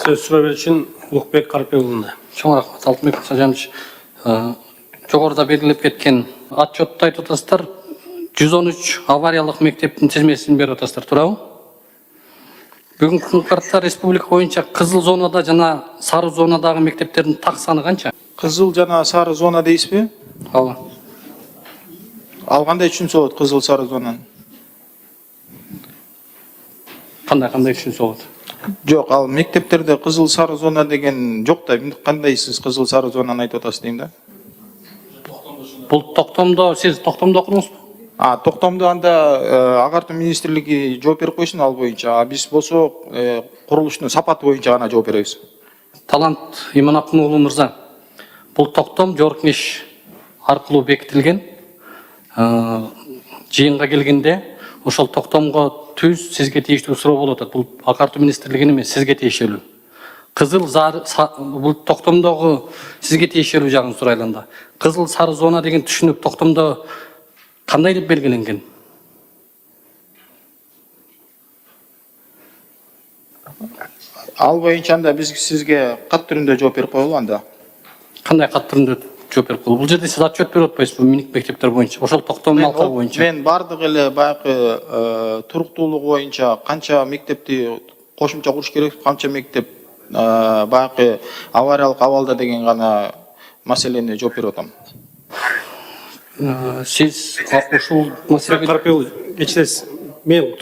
Söz süre için Ulukbek Karpioğlu'na. Çok rahmat Алтынбек Сажанович. Жогоруда белгилеп кеткен отчетто айтып атасыздар 113 авариялык мектептин тизмесин берип атасыздар, туурабы? Бүгүнкү күндө республика боюнча кызыл зонада жана сары зонадагы мектептердин так саны канча? Кызыл жана сары зона дейсизби? Ооба. Ал кандай түшүнсө болот кызыл сары зонаны? Кандай түшүнсө болот? Жок, ал мектептерде кызыл сары зона деген жок да, кандай сиз кызыл сары зонаны айтып атасыз дейм да. Бул токтомдо сиз токтомдо окудуңузбу? Токтомдо анда агартуу министрлиги жооп берип койсун ал боюнча. Биз болсо курулуштун сапаты боюнча гана жооп беребиз. Талант Иманапкын уулу мырза, бул токтом жогорку кеңеш аркылуу бекитилген. Жыйынга келгенде ошол токтомго түз сизге тийиштүү суроо болуп атат. Бул агартуу министрлигине эмес, сизге тийиштүү. Кызыл бул токтомдогу сизге тийиштүү жагын сурайлы анда. Кызыл сары зона деген түшүнүк токтомдо кандай деп белгиленген? Ал боюнча анда биз сизге кат түрүндө жооп берип коелу анда. Кандай кат түрүндө жооп берип коелу? Бул жерде сиз отчет берип атпайсызбы мектептер боюнча? Ошол токтом алкагы боюнча. Мен бардык эле баягы туруктуулугу боюнча канча мектепти кошумча куруш керек, канча мектеп баягы авариялык абалда деген гана маселени жооп берип атам. Сиз ушул маселеге Карпиоğlu, кечиресиз. Мен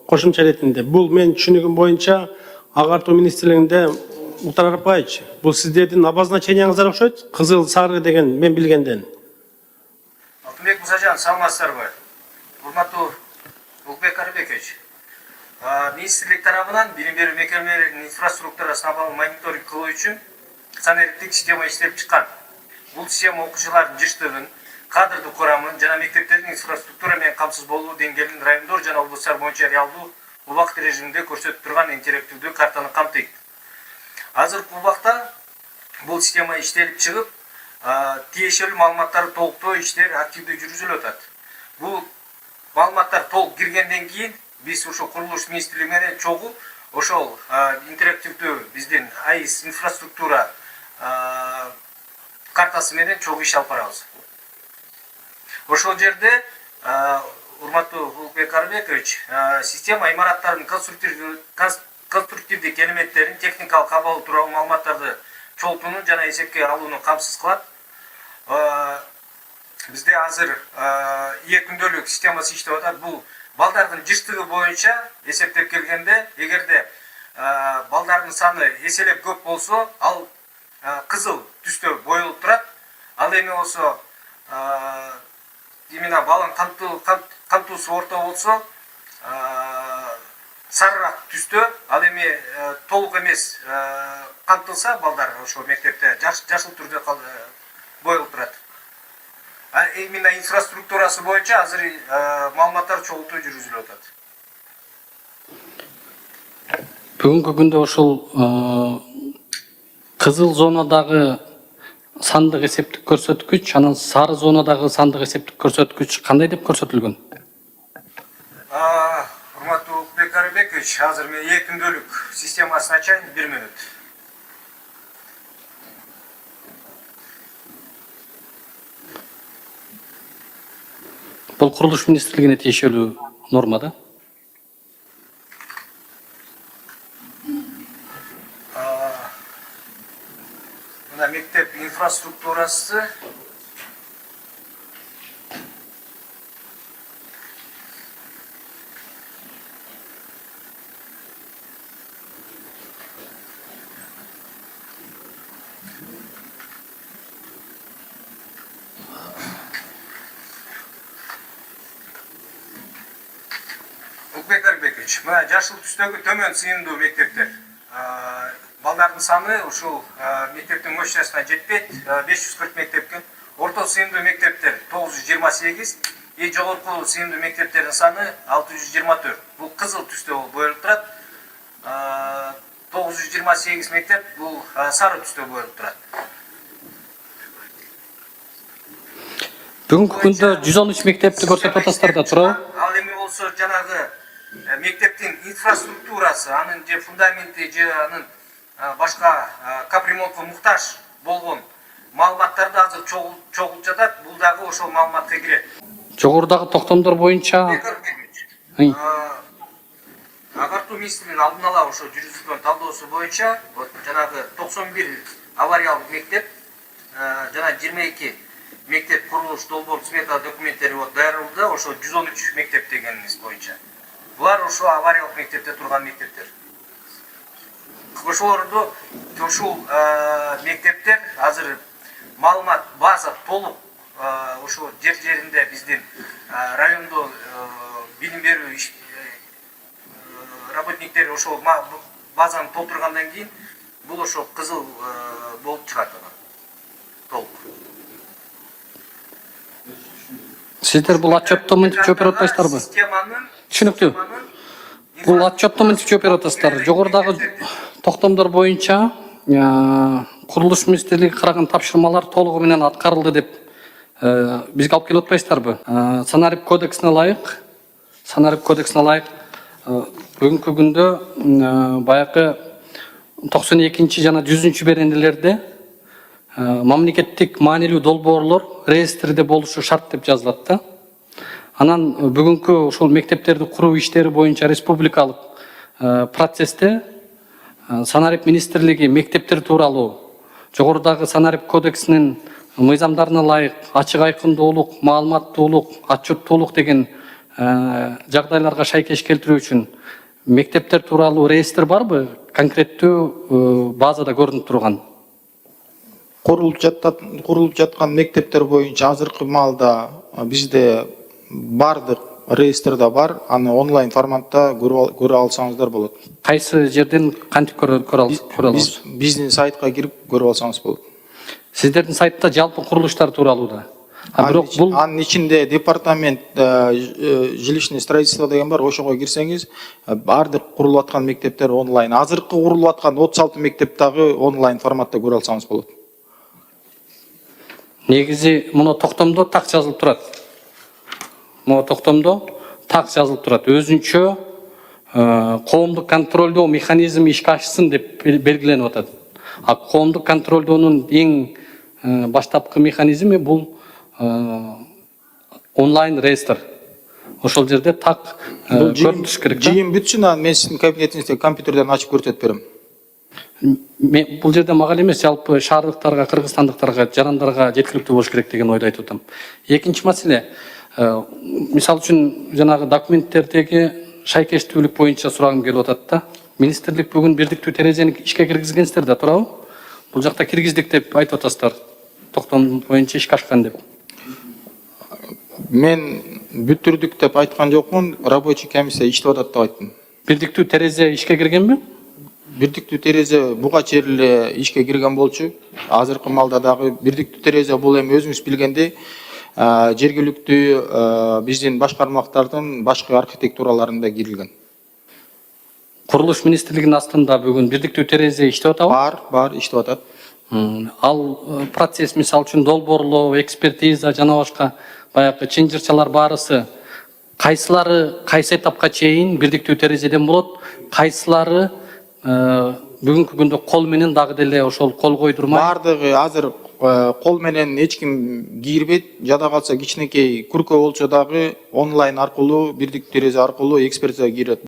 кошумча иретинде бул мен түшүнүгүм боюнча агартуу министрлигинде Мухтар Арапбаевич, бул сиздердин обозначениеңиздер окшойт. Кызыл сары деген мен билгенден. Алтынбек Мусажан, саламатсыздарбы? Урматтуу Улукбек Карыбекович. Министрлик тарабынан билим берүү мекемелеринин инфраструктурасына мониторинг кылуу үчүн санариптик система иштеп чыккан. Бул система окуучулардын жыштыгын, кадрдын курамын жана мектептердин инфраструктура менен камсыз болуу деңгээлин райондор жана облустар боюнча реалдуу убакыт режиминде көрсөтүп турган интерактивдүү картаны камтыйт. Азыркы убакта бул система иштелип чыгып, тиешелүү маалыматтарды толуктоо иштери активдүү жүргүзүлүп атат. Бул маалыматтар толук киргенден кийин биз ошо курулуш министрлиги менен чогуу ошол интерактивдүү биздин АИС инфраструктура картасы менен чогуу иш алып барабыз. Ошол жерде урматтуу Улукбек Карыбекович, система имараттардын конструктивдик элементтерин техникалык абалы тууралуу маалыматтарды чогултууну жана эсепке алууну камсыз кылат. Бизде азыр 2 күндөлүк системасы иштеп атат. Бул балдардын жыштыгы боюнча эсептеп келгенде, эгерде балдардын саны эселеп көп болсо, ал кызыл түстө боелуп турат. Ал эми болсо именно баланын камтуусу орто болсо, сарыраак түстө, ал эми толук эмес камтылса балдар ошо мектепте жашыл түрдө боелуп турат. Именно инфраструктурасы боюнча азыр маалыматтар чогултуу жүргүзүлүп атат. Бүгүнкү күндө ошол кызыл зонадагы сандык эсептик көрсөткүч, анан сары зонадагы сандык эсептик көрсөткүч кандай деп көрсөтүлгөн? Урматтуу Улукбек Карыбекович, азыр мен 2 күндөлүк системасын ачайын, 1 мүнөт. Бул курулуш министрлигине тийиштүү норма да? Мына мектеп инфраструктурасы Улукбек Карыбекович, мына жашыл түстөгү төмөн сыйымдуу мектептер. Балдардын саны ушул мектептин мощностуна жетпейт, 540 мектепкен. Орто сыйымдуу мектептер 928, жогорку сыйымдуу мектептердин саны 624. Бул кызыл түстө боелуп турат. 928 мектеп бул сары түстө боелуп турат. Бүгүнкү күндө 113 мектепти көрсөтүп атасыздар да, туурабы? Ал эми болсо жанагы мектептин инфраструктурасы, анын же фундаменти же анын башка капремонтко муктаж болгон маалыматтарды азыр чогултуп жатат. Бул дагы ошол маалыматка кирет. Жогорудагы токтомдор боюнча Агартуу министринин алдын ала ошо жүргүзүлгөн талдоосу боюнча жанагы 91 авариялык мектеп жана 22 мектеп курулуш долбоор смета документтери даярдалды. Ошо 113 мектеп дегенибиз боюнча. Булар ошо авариялык мектепте турган мектептер. Ошолорду ушул мектептер азыр маалымат база толук ошо жеринде биздин райондо билим берүү работниктери ошол базаны толтургандан кийин бул ошо кызыл болуп чыгат толук. Сиздер бул отчетту мынтип чөпөрүп атпайсыздарбы? Түшүнүктүү. Бул отчетту мынтип чөпөрүп атасыздар. Жогорудагы токтомдор боюнча курулуш министрлиги караган тапшырмалар толугу менен аткарылды деп бизге алып келип атпайсыздарбы? Санарип кодексине ылайык бүгүнкү күндө баягы 92 жана 100 беренелерде мамлекеттик маанилүү долбоорлор реестрде болушу шарт деп жазылат да. Анан бүгүнкү ошол мектептерди куруу иштери боюнча республикалык процессте Санарип министрлиги мектептер тууралуу жогорудагы Санарип кодексинин мыйзамдарына ылайык ачык айкындуулук, маалыматтуулук, отчеттуулук деген жагдайларга шайкеш келтирүү үчүн мектептер тууралуу реестр барбы? Конкреттүү базада көрүнүп турган. Курулуп жаткан мектептер боюнча азыркы маалда бизде бардык реестрде бар, аны онлайн форматта көрө алсаңыздар болот. Кайсы жерден кантип көрө алабыз? Биздин сайтка кирип көрүп алсаңыз болот. Сиздердин сайтта жалпы курулуштар тууралуу да. Бирок бул анын ичинде департамент жилищное строительство деген бар, ошого кирсеңиз бардык курулуп аткан мектептер онлайн. Азыркы курулуп аткан 36 мектеп дагы онлайн форматта көрө алсаңыз болот. Негизи муну токтомдо так жазылып турат. Өзүнчө коомдук контролдоо механизми ишке ашсын деп белгиленип атат. А коомдук контролдоонун эң баштапкы механизми бул онлайн реестр. Ошол жерде так көрүнүш керек. Жыйын бүтсүн, анан мен сиздин кабинетиңизде компьютерден ачып көрсөтүп берем. Бул жерде мага эмес, жалпы шаардыктарга, кыргызстандыктарга, жарандарга жеткиликтүү болуш керек деген ойду айтып атам. Экинчи маселе, мисалы үчүн жанагы документтердеги шайкештүүлүк боюнча сурагым келип атат да. Министрлик бүгүн бирдиктүү терезени ишке киргизгенсиздер да, туурабы? Бул жакта киргиздик деп айтып атасыздар. Токтом боюнча ишке ашкан деп. Мен бүтүрдүк деп айткан жокмун, рабочий комиссия иштеп атат деп айттым. Бирдиктүү терезе ишке киргенби? Бирдиктүү терезе буга чейин эле ишке кирген болчу. Азыркы маалда дагы бирдиктүү терезе бул эми өзүңүз билгендей жергиликтүү биздин башкармалыктардын башкы архитектураларында кирилген. Курулуш министрлигинин астында бүгүн бирдиктүү терезе иштеп атабы? Бар, иштеп атат. Ал процесс мисалы үчүн долбоорлоо, экспертиза жана башка баягы чынжырчалар баарысы кайсылары кайсы этапка чейин бирдиктүү терезеден болот, кайсылары бүгүнкү күндө кол менен дагы деле ошол кол койдурмай. Бардыгы азыр кол менен эч ким кирбейт. Жада калса кичинекей күркө болчу дагы онлайн аркылуу, бирдиктүү терезе аркылуу экспертизага кирет.